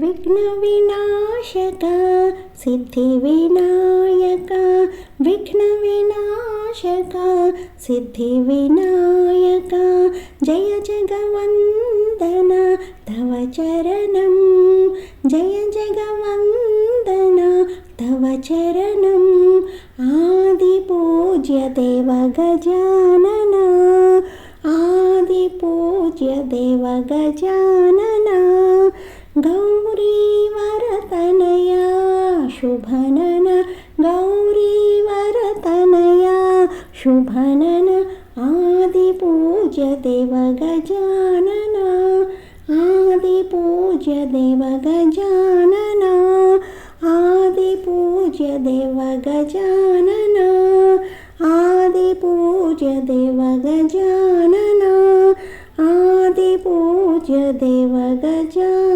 विघ्नविनाशक सिद्धिविनायक विघ्नविनाशक सिद्धिविनायक जय जगवन्दन तव चरणं जय जगवन्दन तव चरणम् आदिपूज्य देव गजानन आदिपूज्य देव गजानन गौरीवरतनया शुभनन गौरीवरतनया शुभनन आदिपूज्य देव गजानन आदिपूज्य देव गजानन आदिपूज्य देव गजानन आदिपूज्य देव गजानन आदिपूज्य देव गजानन।